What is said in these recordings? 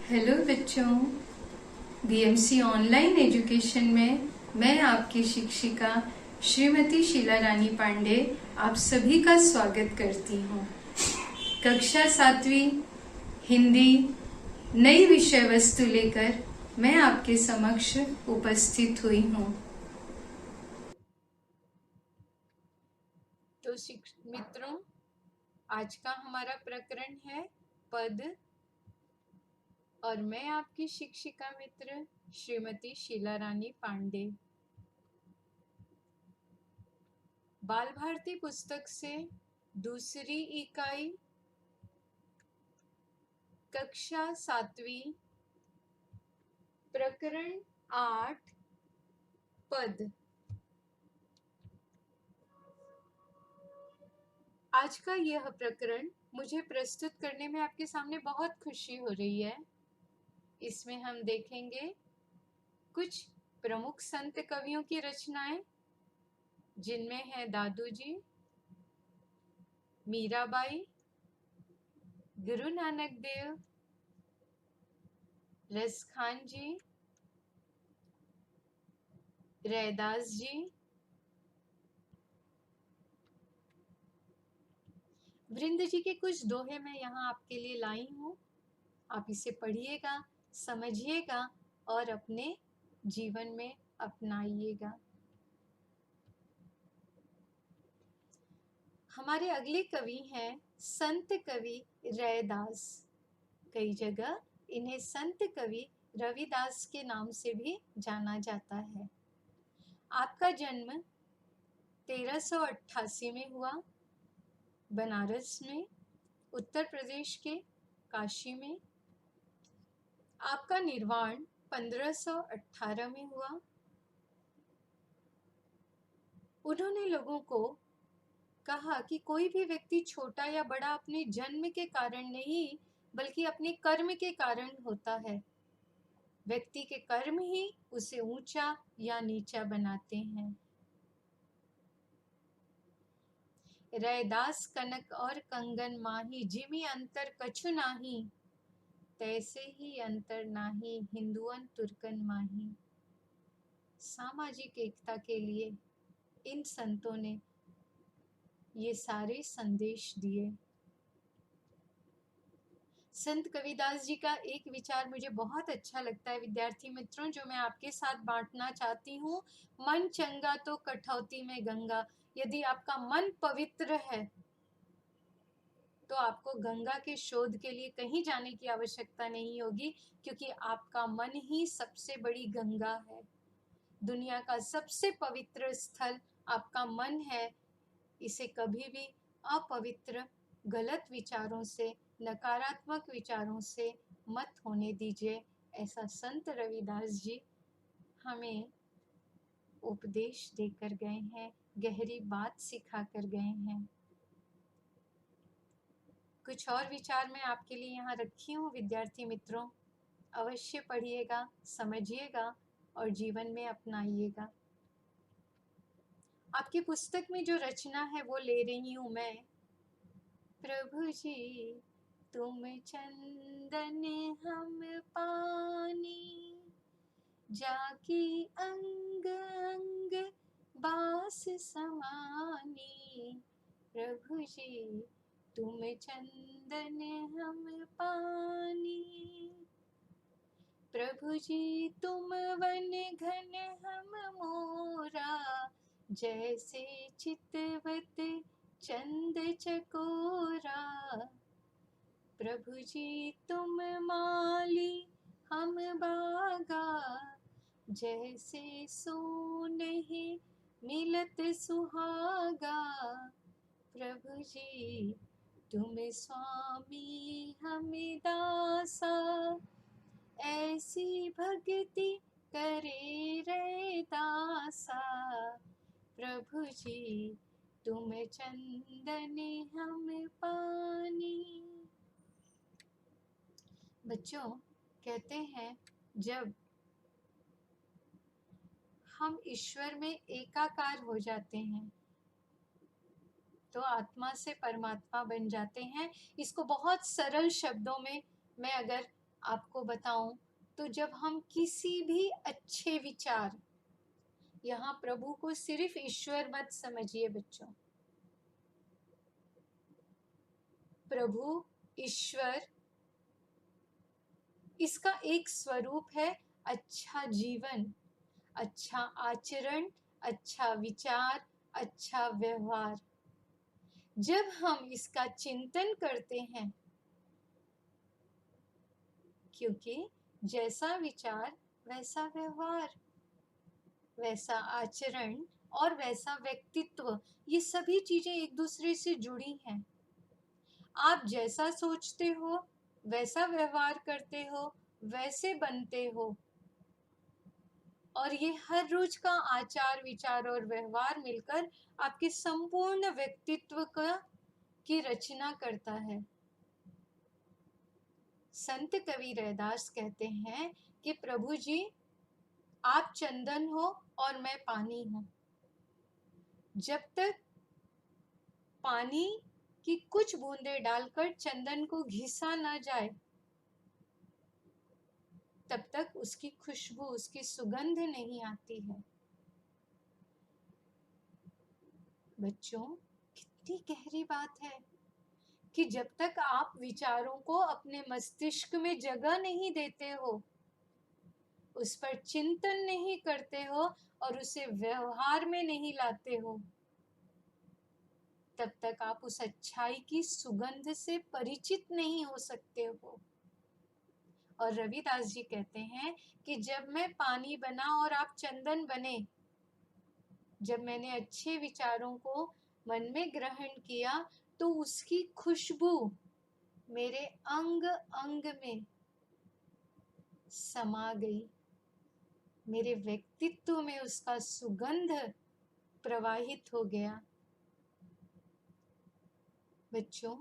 Hello बच्चों, BMC online education में मैं आपकी शिक्षिका श्रीमती शीला रानी पांडे आप सभी का स्वागत करती हूँ। कक्षा 7वीं हिंदी नई विषय वस्तु लेकर मैं आपके समक्ष उपस्थित हुई हूँ। तो मित्रों, आज का हमारा प्रकरण है पद और मैं आपकी शिक्षिका मित्र श्रीमती शीला रानी पांडे। बाल भारती पुस्तक से दूसरी इकाई कक्षा 7वीं प्रकरण 8 पद। आज का यह प्रकरण मुझे प्रस्तुत करने में आपके सामने बहुत खुशी हो रही है। इसमें हम देखेंगे कुछ प्रमुख संत कवियों की रचनाएं, जिनमें है दादू जी, मीराबाई, गुरु नानक देव, रसखान जी, रैदास जी, वृंद जी के कुछ दोहे मैं यहाँ आपके लिए लाई हूँ। आप इसे पढ़िएगा, समझिएगा और अपने जीवन में अपनाइएगा। हमारे अगले कवि हैं संत कवि रैदास। कई जगह इन्हें संत कवि रविदास के नाम से भी जाना जाता है। आपका जन्म 1388 में हुआ, बनारस में, उत्तर प्रदेश के काशी में। आपका निर्वाण 1518 में हुआ। उन्होंने लोगों को कहा कि कोई भी व्यक्ति छोटा या बड़ा अपने जन्म के कारण नहीं, बल्कि अपने कर्म के कारण होता है। व्यक्ति के कर्म ही उसे ऊंचा या नीचा बनाते हैं। रैदास कनक और कंगन माही, जिमी अंतर कछु नाही, तैसे ही अंतर नाही हिंदुअन तुर्कन माही। सामाजिक एकता के लिए इन संतों ने ये सारे संदेश दिए। संत कविदास जी का एक विचार मुझे बहुत अच्छा लगता है विद्यार्थी मित्रों, जो मैं आपके साथ बांटना चाहती हूँ। मन चंगा तो कठौती में गंगा। यदि आपका मन पवित्र है तो आपको गंगा के शोध के लिए कहीं जाने की आवश्यकता नहीं होगी, क्योंकि आपका मन ही सबसे बड़ी गंगा है। दुनिया का सबसे पवित्र स्थल आपका मन है। इसे कभी भी अपवित्र, गलत विचारों से, नकारात्मक विचारों से मत होने दीजिए। ऐसा संत रविदास जी हमें उपदेश देकर गए हैं, गहरी बात सिखा कर गए हैं। कुछ और विचार मैं आपके लिए यहाँ रखी हूँ विद्यार्थी मित्रों, अवश्य पढ़िएगा, समझिएगा और जीवन में अपनाइएगा। आपकी पुस्तक में जो रचना है वो ले रही हूँ मैं। प्रभु जी तुम चंदन हम पानी, जाकी अंग अंग बास समानी। प्रभु जी तुम चंदन हम पानी, प्रभु जी तुम वन घन हम मोरा, जैसे चितवत चंद चकोरा। प्रभु जी तुम माली हम बागा, जैसे सोनहि मिलत सुहागा। प्रभु जी तुम स्वामी हम दासा, ऐसी भक्ति करे रे दासा, प्रभु जी तुम चंदन हम पानी। बच्चों, कहते हैं जब हम ईश्वर में एकाकार हो जाते हैं तो आत्मा से परमात्मा बन जाते हैं। इसको बहुत सरल शब्दों में मैं अगर आपको बताऊं तो जब हम किसी भी अच्छे विचार, यहाँ प्रभु को सिर्फ ईश्वर मत समझिए बच्चों, प्रभु ईश्वर इसका एक स्वरूप है अच्छा जीवन, अच्छा आचरण, अच्छा विचार, अच्छा व्यवहार। जब हम इसका चिंतन करते हैं, क्योंकि जैसा विचार वैसा व्यवहार, वैसा आचरण और वैसा व्यक्तित्व, ये सभी चीजें एक दूसरे से जुड़ी हैं। आप जैसा सोचते हो वैसा व्यवहार करते हो, वैसे बनते हो, और ये हर रोज का आचार विचार और व्यवहार मिलकर आपके संपूर्ण व्यक्तित्व की रचना करता है। संत कवि रैदास कहते हैं कि प्रभु जी आप चंदन हो और मैं पानी हूं। जब तक पानी की कुछ बूंदें डालकर चंदन को घिसा ना जाए तब तक उसकी खुशबू, उसकी सुगंध नहीं आती है। बच्चों, कितनी गहरी बात है कि जब तक आप विचारों को अपने मस्तिष्क में जगह नहीं देते हो, उस पर चिंतन नहीं करते हो और उसे व्यवहार में नहीं लाते हो, तब तक आप उस अच्छाई की सुगंध से परिचित नहीं हो सकते हो। और रविदास जी कहते हैं कि जब मैं पानी बना और आप चंदन बने, जब मैंने अच्छे विचारों को मन में ग्रहण किया तो उसकी खुशबू मेरे अंग अंग में समा गई, मेरे व्यक्तित्व में उसका सुगंध प्रवाहित हो गया। बच्चों,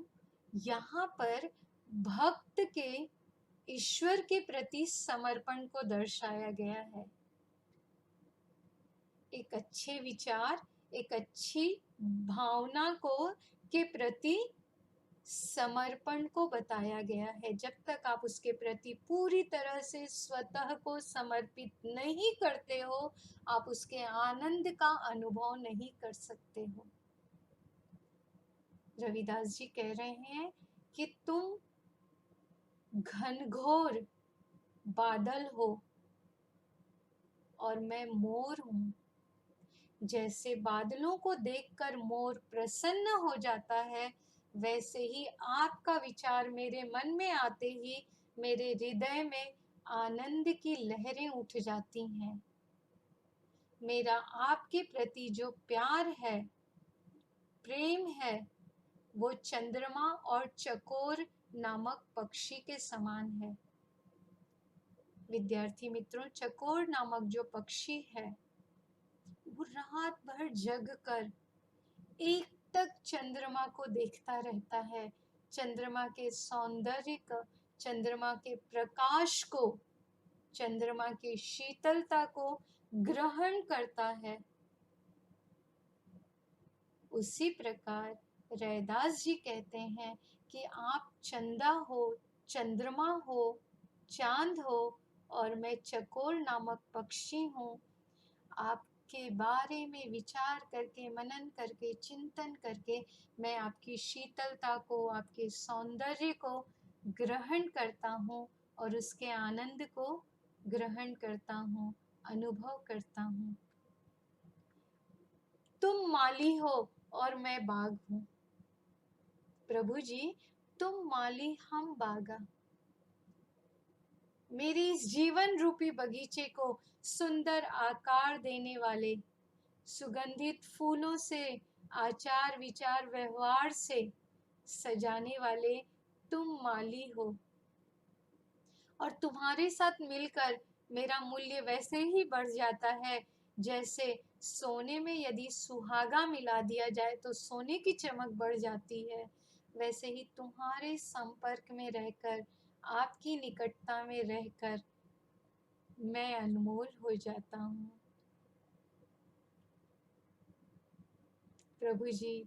यहाँ पर भक्त के ईश्वर के प्रति समर्पण को दर्शाया गया है। एक अच्छे विचार, एक अच्छी भावना को के प्रति समर्पण को बताया गया है। जब तक आप उसके प्रति पूरी तरह से स्वतः को समर्पित नहीं करते हो, आप उसके आनंद का अनुभव नहीं कर सकते हो। रविदास जी कह रहे हैं कि तुम घनघोर बादल हो और मैं मोर हूं। जैसे बादलों को देखकर मोर प्रसन्न हो जाता है, वैसे ही आपका विचार मेरे मन में आते ही मेरे हृदय में आनंद की लहरें उठ जाती हैं। मेरा आपके प्रति जो प्यार है, प्रेम है, वो चंद्रमा और चकोर नामक पक्षी के समान है। विद्यार्थी मित्रों, चकोर नामक जो पक्षी है वो रात भर जग कर एक तक चंद्रमा को देखता रहता है, चंद्रमा के सौंदर्य को, चंद्रमा के प्रकाश को, चंद्रमा की शीतलता को ग्रहण करता है। उसी प्रकार रैदास जी कहते हैं कि आप चंदा हो, चंद्रमा हो, चांद हो और मैं चकोर नामक पक्षी हूँ। आपके बारे में विचार करके, मनन करके, चिंतन करके मैं आपकी शीतलता को, आपके सौंदर्य को ग्रहण करता हूँ और उसके आनंद को ग्रहण करता हूँ, अनुभव करता हूँ। तुम माली हो और मैं बाग हूँ। प्रभु जी, तुम माली, हम बागा। मेरे इस जीवन रूपी बगीचे को सुंदर आकार देने वाले, सुगंधित फूलों से, आचार विचार व्यवहार से सजाने वाले तुम माली हो। और तुम्हारे साथ मिलकर मेरा मूल्य वैसे ही बढ़ जाता है जैसे सोने में यदि सुहागा मिला दिया जाए तो सोने की चमक बढ़ जाती है। वैसे ही तुम्हारे संपर्क में रहकर, आपकी निकटता में रहकर मैं अनमोल हो जाता हूँ। प्रभु जी,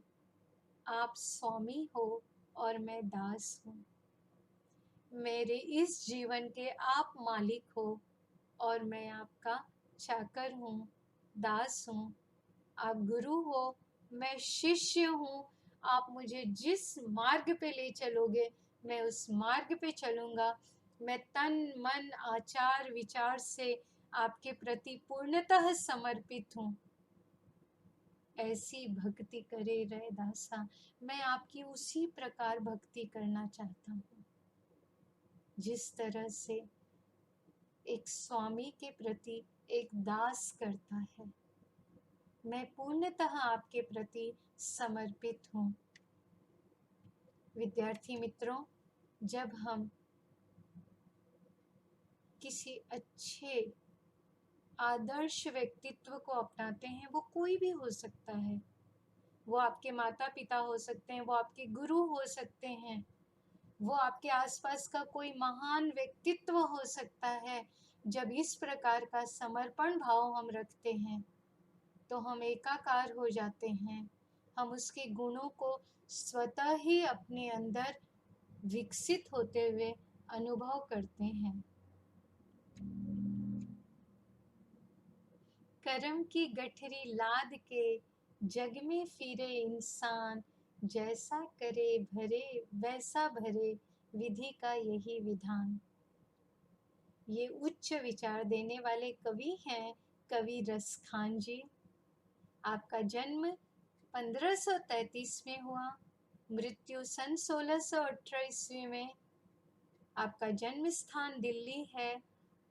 आप स्वामी हो और मैं दास हूँ। मेरे इस जीवन के आप मालिक हो और मैं आपका चाकर हूँ, दास हूँ। आप गुरु हो, मैं शिष्य हूँ। आप मुझे जिस मार्ग पे ले चलोगे मैं उस मार्ग पे चलूँगा। मैं तन मन आचार विचार से आपके प्रति पूर्णतः समर्पित हूँ। ऐसी भक्ति करे रहे दासा। मैं आपकी उसी प्रकार भक्ति करना चाहता हूँ जिस तरह से एक स्वामी के प्रति एक दास करता है। मैं पूर्णतः आपके प्रति समर्पित हूँ। विद्यार्थी मित्रों, जब हम किसी अच्छे आदर्श व्यक्तित्व को अपनाते हैं, वो कोई भी हो सकता है, वो आपके माता पिता हो सकते हैं, वो आपके गुरु हो सकते हैं, वो आपके आसपास का कोई महान व्यक्तित्व हो सकता है। जब इस प्रकार का समर्पण भाव हम रखते हैं तो हम एकाकार हो जाते हैं। हम उसके गुणों को स्वतः ही अपने अंदर विकसित होते हुए अनुभव करते हैं। कर्म की गठरी लाद के जग में फिरे इंसान, जैसा करे भरे वैसा भरे, विधि का यही विधान। ये उच्च विचार देने वाले कवि हैं कवि रसखान जी। आपका जन्म 1533 में हुआ, मृत्यु सन 1618 ईस्वी में। आपका जन्म स्थान दिल्ली है।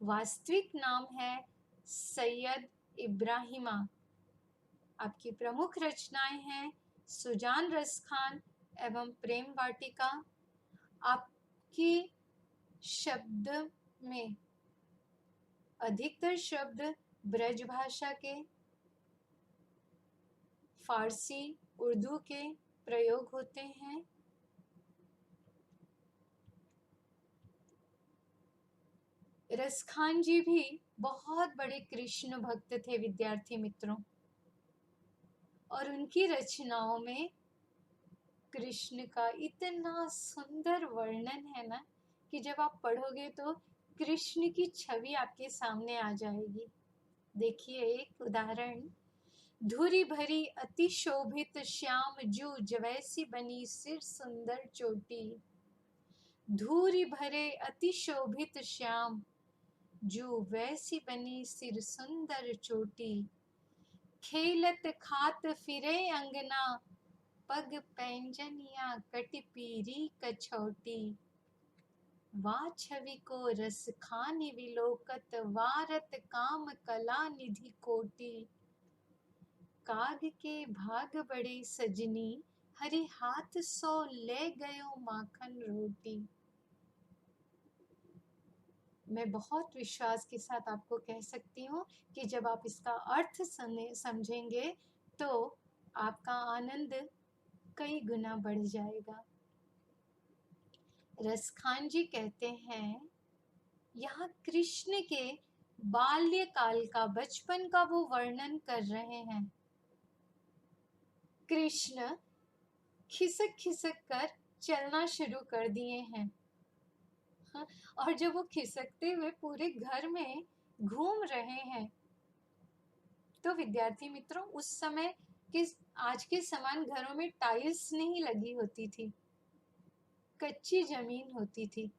वास्तविक नाम है सैयद इब्राहिमा। आपकी प्रमुख रचनाएं हैं सुजान रसखान एवं प्रेम वाटिका। आपकी शब्द में अधिकतर शब्द ब्रज भाषा के, फारसी, उर्दू के प्रयोग होते हैं। रसखान जी भी बहुत बड़े कृष्ण भक्त थे विद्यार्थी मित्रों, और उनकी रचनाओं में कृष्ण का इतना सुंदर वर्णन है ना कि जब आप पढ़ोगे तो कृष्ण की छवि आपके सामने आ जाएगी। देखिए एक उदाहरण, धुरी भरी अति शोभित श्याम जू जवैसी बनी सिर सुंदर चोटी। धूरी भरे अति शोभित श्याम जू वैसी बनी सिर सुंदर चोटी। खेलत खात फिरे अंगना, पग पैंजनिया कट पीरी कछौटी। वा छवि को रस खानि विलोकत, वारत काम कला निधि कोटि। काग के भाग बड़े सजनी, हरि हाथ सो ले गयो माखन रोटी। मैं बहुत विश्वास के साथ आपको कह सकती हूँ कि जब आप इसका अर्थ समझेंगे तो आपका आनंद कई गुना बढ़ जाएगा। रसखान जी कहते हैं, यहाँ कृष्ण के बाल्यकाल का, बचपन का वो वर्णन कर रहे हैं। कृष्ण खिसक खिसक कर चलना शुरू कर दिए हैं। हाँ, और जब वो खिसकते हुए पूरे घर में घूम रहे हैं तो विद्यार्थी मित्रों, उस समय किस आज के समान घरों में टाइल्स नहीं लगी होती थी, कच्ची जमीन होती थी।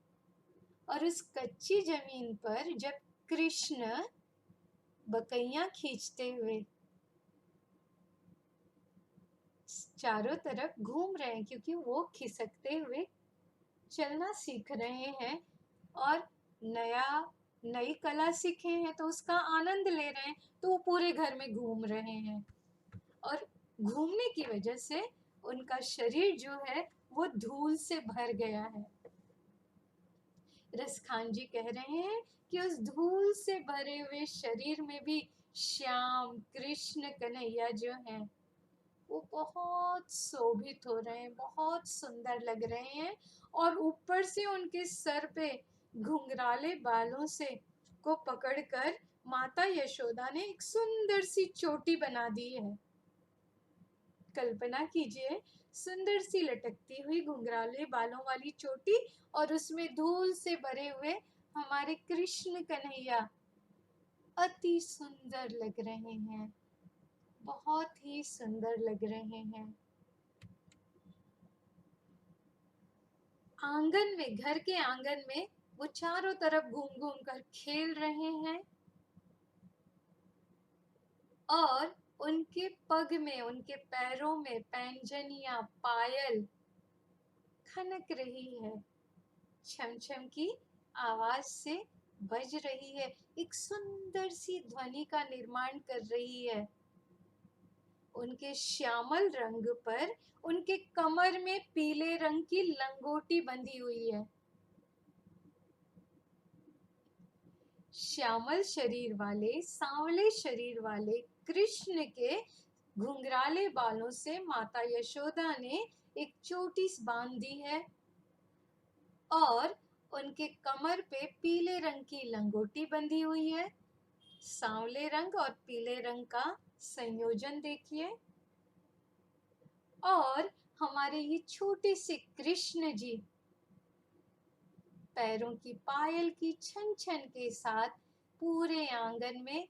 और उस कच्ची जमीन पर जब कृष्ण बकैया खींचते हुए चारों तरफ घूम रहे हैं, क्योंकि वो खिसकते हुए चलना सीख रहे हैं और नई कला सीखे हैं तो उसका आनंद ले रहे हैं, तो वो पूरे घर में घूम रहे हैं। और घूमने की वजह से उनका शरीर जो है वो धूल से भर गया है। रस खान जी कह रहे हैं कि उस धूल से भरे हुए शरीर में भी श्याम कृष्ण कन्हैया जो हैं वो बहुत शोभित हो रहे हैं, बहुत सुंदर लग रहे हैं। और ऊपर से उनके सर पे घुंघराले बालों से को पकड़कर माता यशोदा ने एक सुंदर सी चोटी बना दी है। कल्पना कीजिए, सुंदर सी लटकती हुई घुंघराले बालों वाली चोटी और उसमें धूल से भरे हुए हमारे कृष्ण कन्हैया अति सुंदर लग रहे हैं, बहुत ही सुंदर लग रहे हैं। आंगन में, घर के आंगन में वो चारों तरफ घूम घूम कर खेल रहे हैं और उनके पग में, उनके पैरों में पैंजनियां, पायल खनक रही है, छम छम की आवाज से बज रही है, एक सुंदर सी ध्वनि का निर्माण कर रही है। उनके श्यामल रंग पर उनके कमर में पीले रंग की लंगोटी बंधी हुई है। श्यामल शरीर वाले, सांवले शरीर वाले कृष्ण के घुंघराले बालों से माता यशोदा ने एक चोटी बांध दी है और उनके कमर पे पीले रंग की लंगोटी बंधी हुई है। सांवले रंग और पीले रंग का संयोजन देखिए। और हमारे ये छोटे से कृष्ण जी पैरों की पायल की छन छन के साथ पूरे आंगन में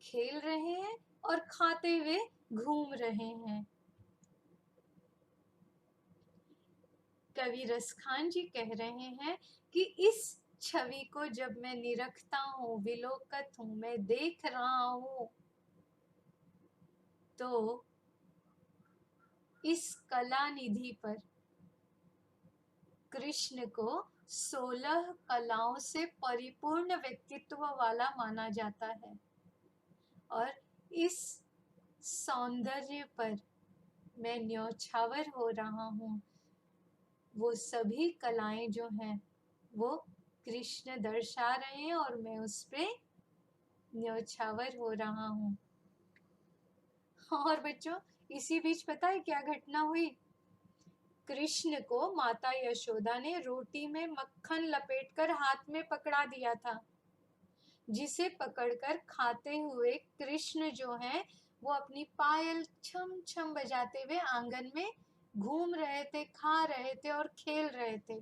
खेल रहे हैं और खाते हुए घूम रहे हैं। कवि रसखान जी कह रहे हैं कि इस छवि को जब मैं निरखता हूँ, विलोकत हूँ, मैं देख रहा हूँ, तो इस कला निधि पर कृष्ण को 16 कलाओं से परिपूर्ण व्यक्तित्व वाला माना जाता है। और इस सौंदर्य पर मैं न्यौछावर हो रहा हूँ। वो सभी कलाएं जो हैं वो कृष्ण दर्शा रहे हैं और मैं उस पे न्यौछावर हो रहा हूँ। और बच्चों, इसी बीच पता है क्या घटना हुई? कृष्ण को माता यशोदा ने रोटी में मक्खन लपेटकर हाथ में पकड़ा दिया था, जिसे पकड़कर खाते हुए कृष्ण जो हैं वो अपनी पायल छम छम बजाते हुए आंगन में घूम रहे थे, खा रहे थे और खेल रहे थे।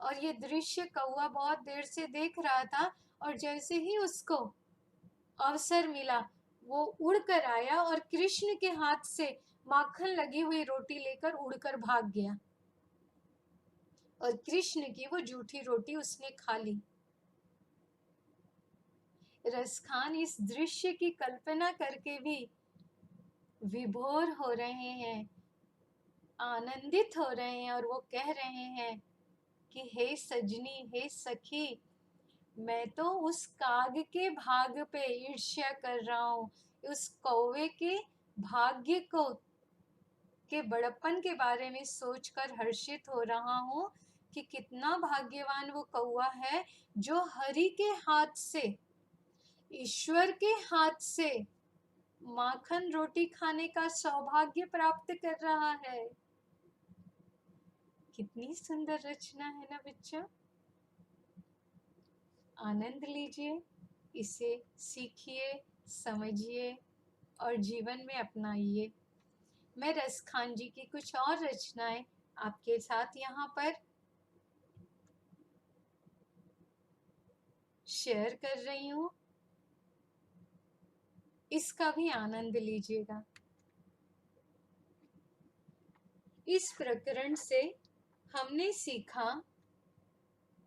और ये दृश्य कौवा बहुत देर से देख रहा था और जैसे ही उसको अवसर मिला वो उड़कर आया और कृष्ण के हाथ से माखन लगी हुई रोटी लेकर उड़कर भाग गया और कृष्ण की वो जूठी रोटी उसने खा ली। रसखान इस दृश्य की कल्पना करके भी विभोर हो रहे हैं, आनंदित हो रहे हैं और वो कह रहे हैं कि हे सजनी, हे सखी, मैं तो उस काग के भाग पे ईर्ष्या कर रहा हूँ, उस कौवे के भाग्य को के बड़प्पन के बारे में सोचकर हर्षित हो रहा हूँ कि कितना भाग्यवान वो कौवा है जो हरि के हाथ से, ईश्वर के हाथ से माखन रोटी खाने का सौभाग्य प्राप्त कर रहा है। कितनी सुंदर रचना है ना बच्चों। आनंद लीजिए, इसे सीखिए, समझिए और जीवन में अपनाइए। मैं रसखान जी की कुछ और रचनाएं आपके साथ यहाँ पर शेयर कर रही हूँ, इसका भी आनंद लीजिएगा। इस प्रकरण से हमने सीखा,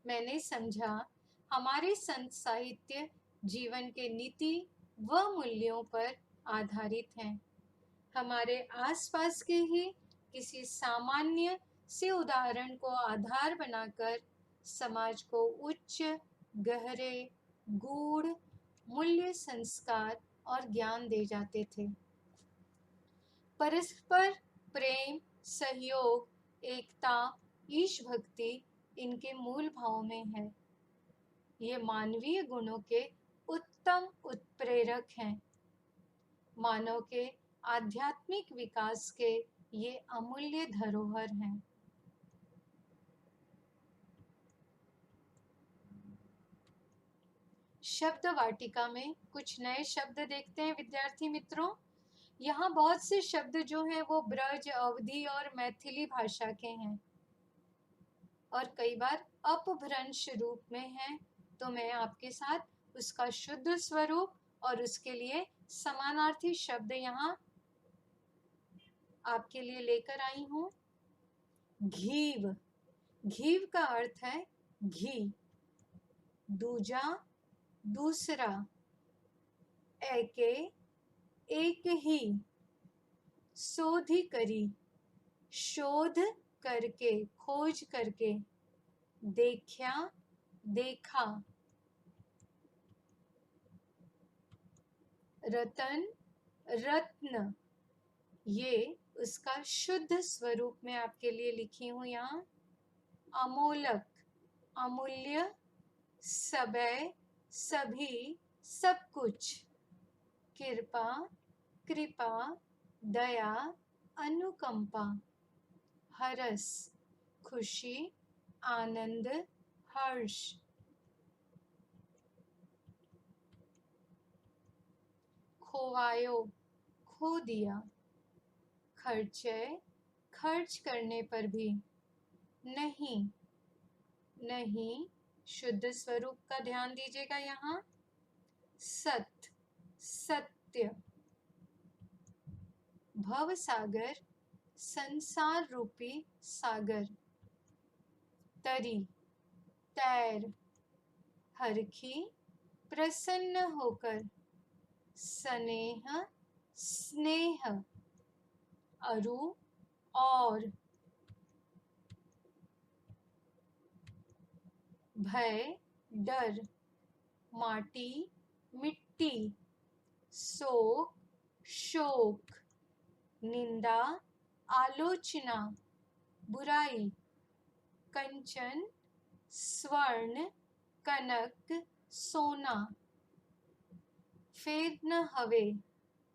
मैंने समझा, हमारे संत साहित्य जीवन के नीति व मूल्यों पर आधारित हैं। हमारे आसपास के ही किसी सामान्य से उदाहरण को आधार बनाकर समाज को उच्च, गहरे, गूढ़ मूल्य, संस्कार और ज्ञान दे जाते थे। परस्पर प्रेम, सहयोग, एकता, ईश भक्ति इनके मूल भाव में है। ये मानवीय गुणों के उत्तम उत्प्रेरक हैं। मानव के आध्यात्मिक विकास के ये अमूल्य धरोहर हैं। शब्द वाटिका में कुछ नए शब्द देखते हैं विद्यार्थी मित्रों। यहाँ बहुत से शब्द जो हैं वो ब्रज, अवधी और मैथिली भाषा के हैं और कई बार अपभ्रंश रूप में हैं। तो मैं आपके साथ उसका शुद्ध स्वरूप और उसके लिए समानार्थी शब्द यहाँ आपके लिए लेकर आई हूँ। घीव, घीव का अर्थ है घी। दूजा, दूसरा, एके, एक ही। शोधि करी, शोध करके, खोज करके। देखा, देखा। रतन, रत्न, ये उसका शुद्ध स्वरूप में आपके लिए लिखी हूं यहाँ। अमोलक, अमूल्य, सबय, सभी, सब कुछ। कृपा, कृपा, दया, अनुकंपा। हरस, खुशी, आनंद, हर्ष। खोवायो, खो दिया। खर्चय, खर्च करने पर भी। नहीं, नहीं, शुद्ध स्वरूप का ध्यान दीजिएगा यहाँ। सत, सत्य। भव सागर, संसार रूपी सागर। तरी, तैर। हरखी, प्रसन्न होकर। स्नेह, स्नेह। अरु, और। भय, डर। माटी, मिट्टी। शोक, शोक। निंदा, आलोचना, बुराई। कंचन, स्वर्ण, कनक, सोना। फेर न हवे,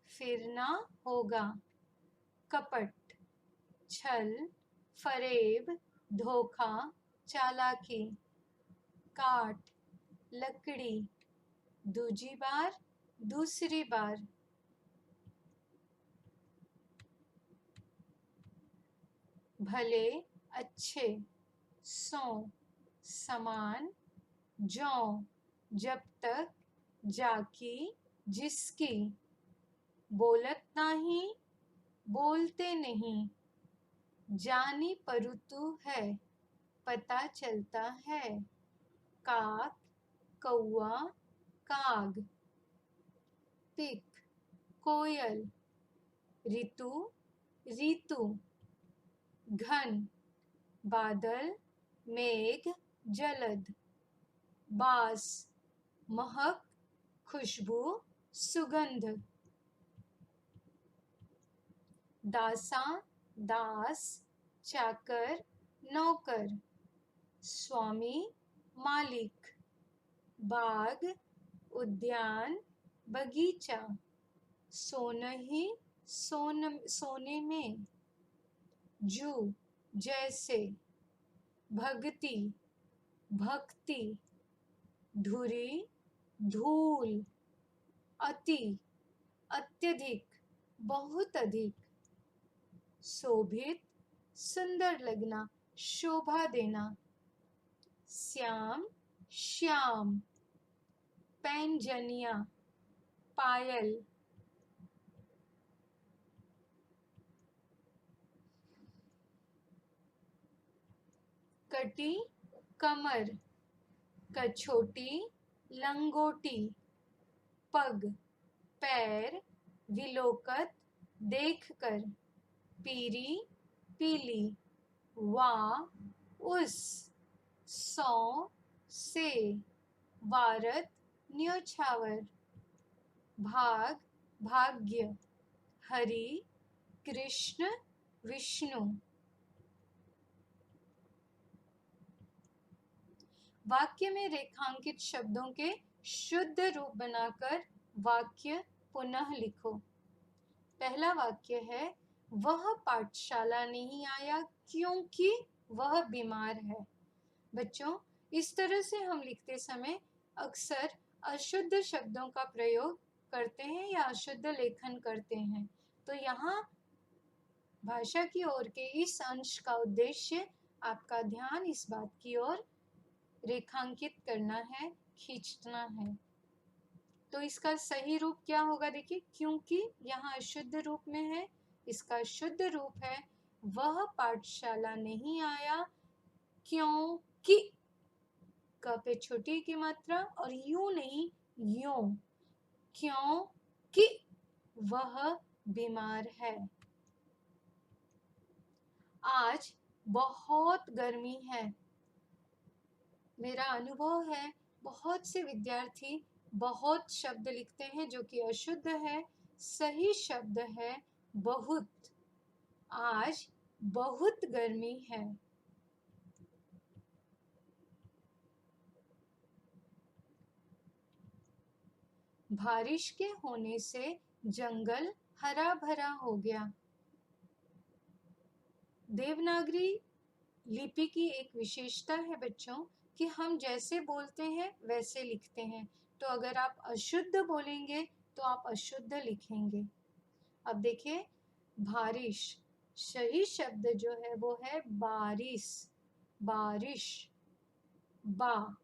फिरना होगा। कपट, छल, फरेब, धोखा, चालाकी। काट, लकड़ी। दूजी बार, दूसरी बार। भले, अच्छे। सो, समान। जौ, जब तक, जाकी, जिसकी। बोलत नाही, बोलते नहीं। जानी परुतु है, पता चलता है। काक, कौआ, काग। पिक, कोयल। ऋतु, ऋतु। घन, बादल, मेघ, जलद। बास, महक, खुशबू, सुगंध। दासा, दास, चाकर, नौकर। स्वामी, मालिक। बाग, उद्यान, बगीचा। सोनही, सोने में। जू, जैसे। भक्ति, भक्ति। धुरी, धूल। अति, अत्यधिक, बहुत अधिक। शोभित, सुंदर लगना, शोभा देना। श्याम, श्याम। पैंजनिया, पायल। कटी, कमर। कछोटी, लंगोटी। पग, पैर। विलोकत, देखकर। पीरी, पीली। वा, उस। सौ, से। वारत, न्योछावर। भाग, भाग्य। हरि, कृष्ण, विष्णु। वाक्य में रेखांकित शब्दों के शुद्ध रूप बनाकर वाक्य पुनः लिखो। पहला वाक्य है, वह पाठशाला नहीं आया क्योंकि वह बीमार है। बच्चों, इस तरह से हम लिखते समय अक्सर अशुद्ध शब्दों का प्रयोग करते हैं या अशुद्ध लेखन करते हैं। तो यहाँ भाषा की ओर के इस अंश का उद्देश्य आपका ध्यान इस बात की ओर रेखांकित करना है, खींचना है। तो इसका सही रूप क्या होगा? देखिए, क्योंकि यहाँ अशुद्ध रूप में है, इसका शुद्ध रूप है, वह पाठशाला नहीं आया क्योंकि, क पे छोटी की मात्रा और यूं नहीं, यूं, क्योंकि वह बीमार है। आज बहुत गर्मी है। मेरा अनुभव है, बहुत से विद्यार्थी बहुत शब्द लिखते हैं जो कि अशुद्ध है। सही शब्द है बहुत। आज बहुत गर्मी है। बारिश के होने से जंगल हरा भरा हो गया। देवनागरी लिपि की एक विशेषता है बच्चों कि हम जैसे बोलते हैं वैसे लिखते हैं। तो अगर आप अशुद्ध बोलेंगे तो आप अशुद्ध लिखेंगे। अब देखिए, बारिश, सही शब्द जो है वो है बारिश, बारिश, बा,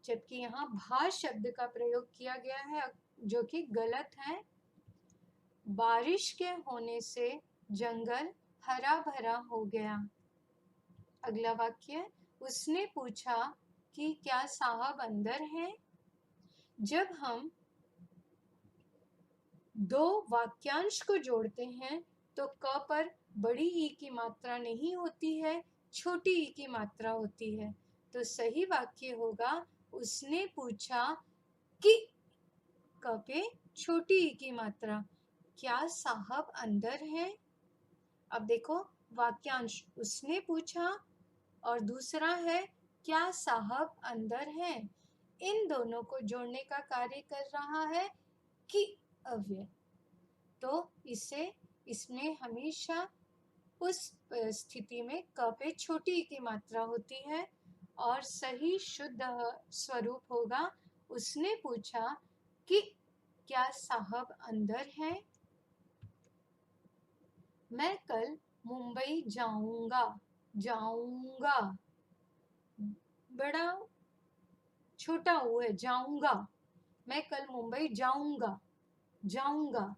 जबकि यहाँ भा शब्द का प्रयोग किया गया है जो कि गलत है। बारिश के होने से जंगल हरा भरा हो गया। अगला वाक्य, उसने पूछा कि क्या साहब अंदर हैं? जब हम दो वाक्यांश को जोड़ते हैं तो क पर बड़ी ई की मात्रा नहीं होती है, छोटी ई की मात्रा होती है। तो सही वाक्य होगा, उसने पूछा कि, क पे छोटी ई की मात्रा, क्या साहब अंदर हैं? अब देखो, वाक्यांश उसने पूछा और दूसरा है क्या साहब अंदर हैं। इन दोनों को जोड़ने का कार्य कर रहा है कि अव्यय। तो इसमें हमेशा उस स्थिति में क पे छोटी ई की मात्रा होती है और सही शुद्ध स्वरूप होगा, उसने पूछा कि क्या साहब अंदर हैं? मैं कल मुंबई जाऊंगा। जाऊंगा बड़ा छोटा वो है, जाऊंगा। मैं कल मुंबई जाऊंगा। जाऊंगा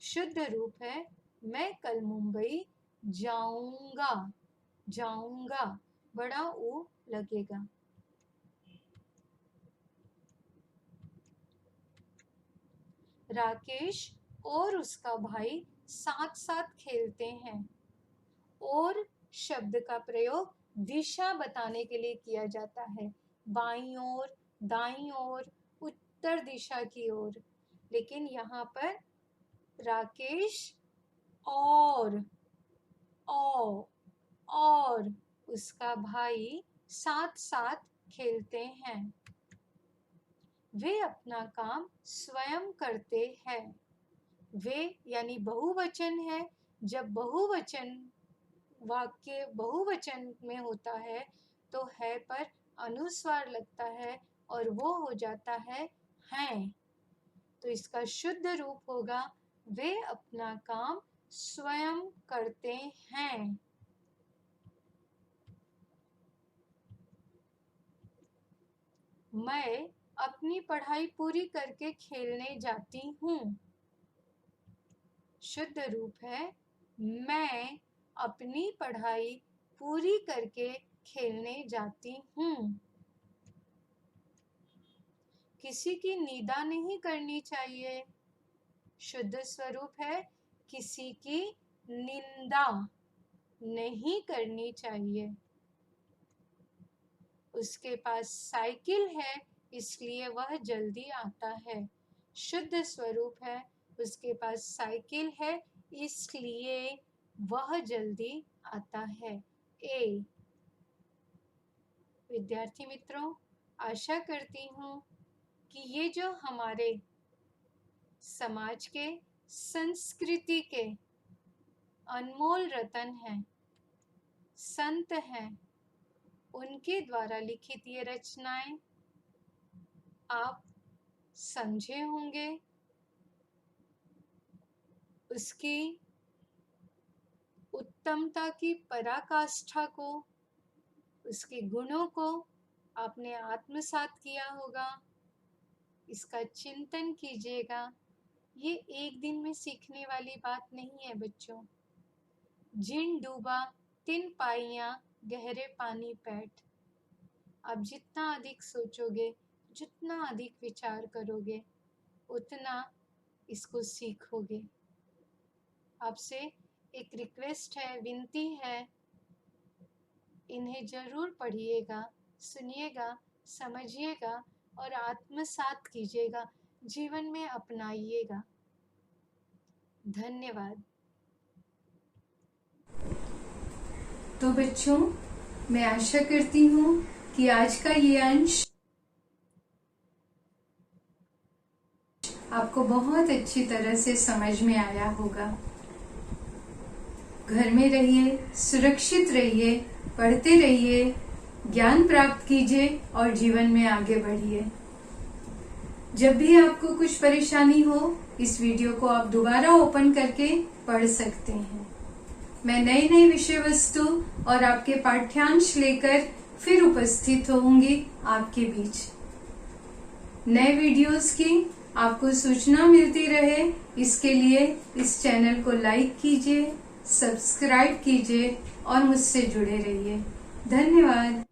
शुद्ध रूप है, मैं कल मुंबई जाऊंगा। जाऊंगा बड़ा ओ लगेगा। राकेश और उसका भाई साथ साथ खेलते हैं। और शब्द का प्रयोग दिशा बताने के लिए किया जाता है, बाईं ओर, दाईं ओर, उत्तर दिशा की ओर। लेकिन यहाँ पर राकेश और उसका भाई साथ साथ खेलते हैं। वे अपना काम स्वयं करते हैं। वे यानी बहुवचन है। जब बहुवचन वाक्य बहुवचन में होता है तो है पर अनुस्वार लगता है और वो हो जाता है हैं। तो इसका शुद्ध रूप होगा, वे अपना काम स्वयं करते हैं। मैं अपनी पढ़ाई पूरी करके खेलने जाती हूँ। शुद्ध रूप है, मैं अपनी पढ़ाई पूरी करके खेलने जाती हूँ। किसी की निंदा नहीं करनी चाहिए। शुद्ध स्वरूप है, किसी की निंदा नहीं करनी चाहिए। उसके पास साइकिल है इसलिए वह जल्दी आता है। शुद्ध स्वरूप है, उसके पास साइकिल है इसलिए वह जल्दी आता है। ए विद्यार्थी मित्रों, आशा करती हूँ कि ये जो हमारे समाज के, संस्कृति के अनमोल रतन हैं, संत हैं, उनके द्वारा लिखित ये रचनाएं आप समझे होंगे, उसकी उत्तमता की पराकाष्ठा को, उसके गुणों को आपने आत्मसात किया होगा, इसका चिंतन कीजिएगा। ये एक दिन में सीखने वाली बात नहीं है बच्चों। जिन डूबा तिन पाइयां गहरे पानी पैठ। आप जितना अधिक सोचोगे, जितना अधिक विचार करोगे, उतना इसको सीखोगे। आपसे एक रिक्वेस्ट है, विनती है, इन्हें जरूर पढ़िएगा, सुनिएगा, समझिएगा और आत्मसात कीजिएगा, जीवन में अपनाइएगा। धन्यवाद। तो बच्चों, मैं आशा करती हूँ कि आज का ये अंश आपको बहुत अच्छी तरह से समझ में आया होगा। घर में रहिए, सुरक्षित रहिए, पढ़ते रहिए, ज्ञान प्राप्त कीजिए और जीवन में आगे बढ़िए। जब भी आपको कुछ परेशानी हो, इस वीडियो को आप दोबारा ओपन करके पढ़ सकते हैं। मैं नई नई विषय वस्तु और आपके पाठ्यांश लेकर फिर उपस्थित होंगी आपके बीच। नए वीडियोस की आपको सूचना मिलती रहे, इसके लिए इस चैनल को लाइक कीजिए, सब्सक्राइब कीजिए और मुझसे जुड़े रहिए। धन्यवाद।